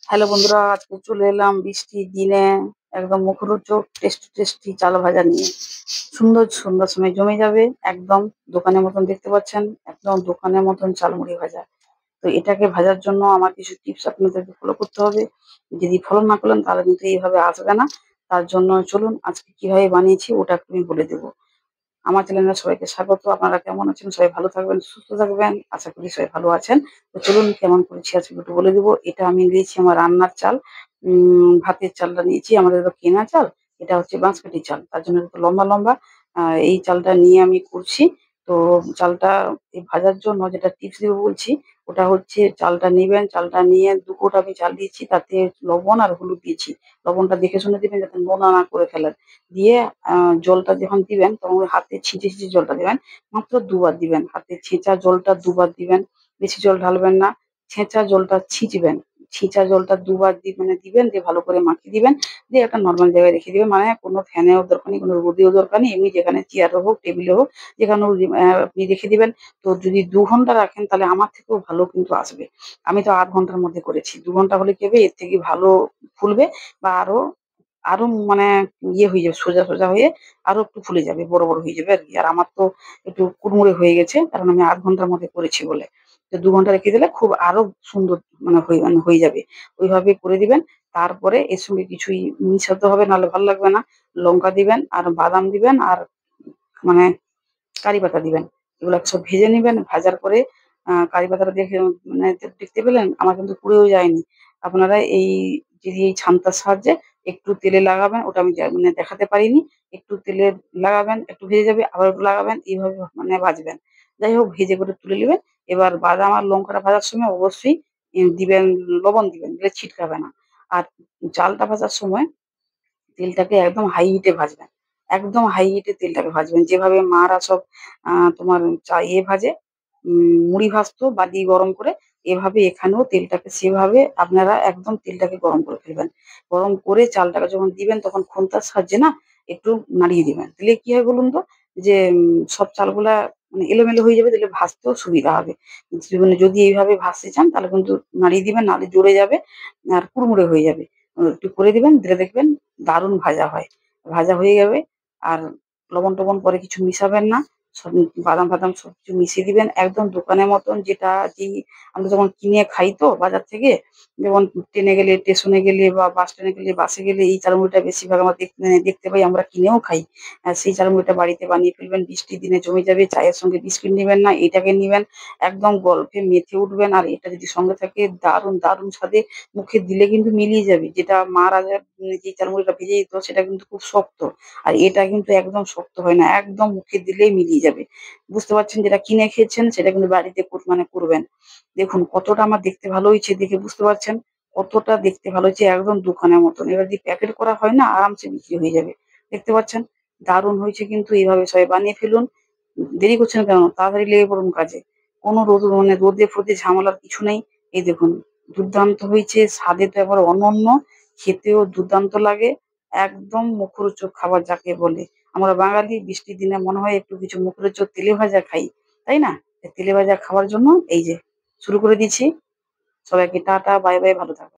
Hello বন্ধুরা, আজকে চলে এলাম বৃষ্টির দিনে একদম মুখরোচক টেস্টি টেস্টি চাল ভাজা নিয়ে। সুন্দর সন্ধ্যার সময় জমে যাবে। একদম দোকানের মতন দেখতে পাচ্ছেন, একদম দোকানের মতন চালমুড়ি ভাজা। তো এটাকে ভাজার জন্য আমার কিছু টিপস আপনাদেরকে ফলো করতে হবে। যদি ফলো না করলেন তাহলে কিন্তু এইভাবে আসবে না। তার জন্য চলুন আজকে কিভাবে বানিয়েছি ওটা আমি বলে দেবো। আমার চ্যানেলে সবাইকে স্বাগত। আপনারা কেমন আছেন? সবাই ভালো থাকবেন, সুস্থ থাকবেন। আশা করি সবাই ভালো আছেন। তো চলুন কেমন করেছি আজকে একটু বলে দেবো। এটা আমি নিয়েছি আমার রান্নার চাল। ভাতের চালটা নিয়েছি। আমাদের তো কেনা চাল। এটা হচ্ছে বাঁশকাঠি চাল। তার জন্য একটু লম্বা, লম্বা। এই চালটা নিয়ে আমি করছি। তো চালটা এই ভাজার জন্য যেটা টিপস দিব বলছি, ওটা হচ্ছে চালটা নিবেন। চালটা নিয়ে ২ কোট আমি চাল দিয়েছি। তাতে লবণ আর হলুদ দিয়েছি। লবণটা দেখে শুনে দিবেন যাতে নোনা না করে ফেলেন। দিয়ে জলটা যখন দিবেন তখন ওই হাতে ছিঁচে, ছিঁচে জলটা দিবেন। মাত্র ২ বার দিবেন। হাতে ছেঁচা জলটা ২ বার দিবেন। বেশি জল ঢালবেন না। ছেঁচা জলটা ছিঁচবেন। ছিঁচা জলটা ২ বার মানে দিবেন, দিয়ে ভালো করে মাখিয়ে দিবেন। দিয়ে একটা নরমাল জায়গায় রেখে দিবেন। মানে কোনো ফ্যানেও দরকার নেই, কোনো রোদেও দরকার নেই। এমনি যেখানে চেয়ারে হোক, টেবিলে হোক, যেখানেও আপনি রেখে দিবেন। তো যদি ২ ঘন্টা রাখেন তাহলে আমার থেকেও ভালো কিন্তু আসবে। আমি তো ৮ ঘন্টার মধ্যে করেছি। ২ ঘন্টা হলে কি হবে, এর থেকে ভালো ফুলবে বা আরো আরো মানে ইয়ে হয়ে যাবে, সোজা, সোজা হয়ে আরো একটু ফুলে যাবে, বড়, বড় হয়ে যাবে আরকি। আর আমার তো একটু কুড়মুড়ে হয়ে গেছে কারণ আমি ৮ ঘন্টার মধ্যে করেছি বলে। তো ২ ঘন্টা রেখে দিলে খুব আরো সুন্দর মানে হয়ে যাবে। ওইভাবে করে দিবেন। তারপরে এর সঙ্গে কিছুই মিশাতে হবে নাহলে ভাল লাগবে না। লঙ্কা দিবেন আর বাদাম দিবেন আর মানে কারি পাতা দিবেন। এগুলা সব ভেজে নিবেন। ভাজার পরে কারি পাতাটা দেখে মানে দেখতে পেলেন? আমার কিন্তু পুড়েও যায়নি। আপনারা যদি এই ছান্তার সাহায্যে একটু তেলে লাগাবেন, ওটা আমি মানে দেখাতে পারিনি। একটু তেলে লাগাবেন, একটু ভেজে যাবে, আবার একটু লাগাবেন, এইভাবে মানে ভাজবেন। যাই হোক ভেজে করে তুলে নিবেন। এবার বাদাম আর লঙ্কাটা ভাজার সময় অবশ্যই দিবেন, লবণ দিবেন, দিলে ছিটকাবে না। আর চালটা ভাজার সময় তেলটাকে একদম হাই হিটে ভাজবেন। একদম হাই হিটে তেলটাকে ভাজবেন। যেভাবে মারা সব তোমার ভাজে, মুড়ি ভাজতো বালি গরম করে, এভাবে এখানেও তেলটাকে সেভাবে আপনারা একদম তেলটাকে গরম করে ফেলবেন। গরম করে চালটাকে যখন দিবেন তখন খন্তার সাহায্যে না একটু নাড়িয়ে দিবেন। দিলে কি হয় বলুন তো? যে সব চালগুলা মানে এলোমেলো হয়ে যাবে, দিলে ভাজতেও সুবিধা হবে। মানে যদি এইভাবে ভাজতে চান তাহলে কিন্তু নাড়িয়ে দিবেন, নাহলে জড়ে যাবে আর কুড়মুড়ে হয়ে যাবে। একটু করে দিবেন, দিলে দেখবেন দারুণ ভাজা হয়। ভাজা হয়ে যাবে। আর লবণ-টবণ পরে কিছু মিশাবেন না। সব বাদাম-ফাদাম সবকিছু মিশিয়ে দিবেন। একদম দোকানের মতন যেটা আমরা যখন কিনে খাই তো বাজার থেকে, যেমন ট্রেনে গেলে, স্টেশনে গেলে বা বাস স্ট্যান্ডে গেলে, বাসে গেলে এই চালমুড়িটা বেশিরভাগ আমরা দেখতে পাই, আমরা কিনেও খাই। সেই চালমুড়িটা বাড়িতে বানিয়ে ফেলবেন। বৃষ্টির দিনে জমে যাবে। চায়ের সঙ্গে বিস্কিট নিবেন না, এটাকে নিবেন। একদম গল্পে মেতে উঠবেন। আর এটা যদি সঙ্গে থাকে দারুণ, দারুণ স্বাদে মুখে দিলে কিন্তু মিলিয়ে যাবে। যেটা মার আগে যে চালমুড়িটা ভেজে দিত সেটা কিন্তু খুব শক্ত। আর এটা কিন্তু একদম শক্ত হয় না। একদম মুখে দিলেই মিলিয়ে যাবে। বুঝতে পারছেন, যেটা কিনে খেয়েছেন সেটা কিন্তু বাড়িতে মানে করবেন। দেখুন কতটা আমার দেখতে ভালো হয়েছে, দেখে বুঝতে পারছেন কতটা দেখতে ভালো হয়েছে, একদম দোকানের মতন। এবার যদি প্যাকেট করা হয় না আরামসে বিক্রি হয়ে যাবে। দেখতে পাচ্ছেন? দারুণ হয়েছে কিন্তু। এইভাবে সবাই বানিয়ে ফেলুন। দেরি করছেন কেন? তাড়াতাড়ি লেগে পড়ুন কাজে। কোনো মানে রোদে-ফোদে ঝামেলার কিছু নেই। এই দেখুন দুর্দান্ত হয়েছে। স্বাদে তো একেবারে অনন্য। খেতেও দুর্দান্ত লাগে। একদম মুখরোচক খাবার যাকে বলে। আমরা বাঙালি বৃষ্টির দিনে মনে হয় একটু কিছু মুখরোচক তেলে ভাজা খাই। তাই না? তেলে ভাজা খাওয়ার জন্য এই যে শুরু করে দিচ্ছি। সবাইকে টাটা, বাই, বাই, ভালো থাকবেন।